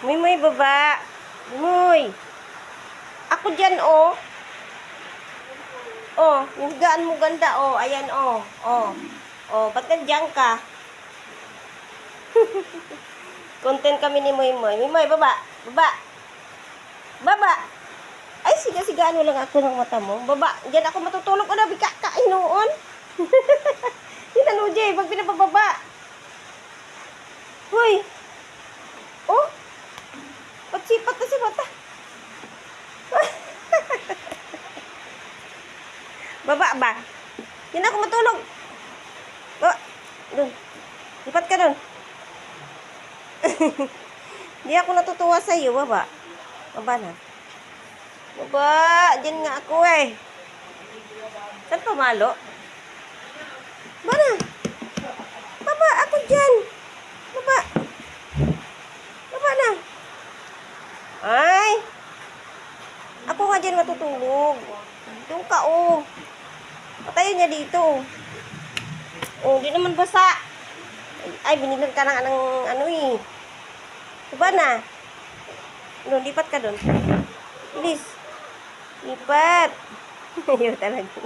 Muy baba. Muy. Ako dyan, oh. Oh, yung higaan mo ganda, oh. Ayan, oh. Oh. Oh, ba't nandiyan ka? Content kami ni Muy Muy. Muy Muy, baba. Baba. Baba. Ay, siga-sigaan mo lang ako ng mata mo. Baba. Diyan ako matutulog. O, nabi ka. Kainoon. Hinano, Jay. Pag pinapababa. Hoy. Oh. Patsipat na si mata. Baba ba? Diyan ako matulog. Baba. Doon. Lipat ka doon. Hindi ako natutuwa sa iyo. Baba. Baba na. Baba. Diyan nga ako eh. Saan pamalo? Baba na. Baba. Ako dyan. Baba. Baba na. Ay. Ako nga dyan matutulog. Doon ka oh. Patayin niya dito. Oh, di naman basa. Ay, binilan ka ng ano eh. Diba na? Doon, lipat ka doon. Bilis. Lipat. Ayaw talaga.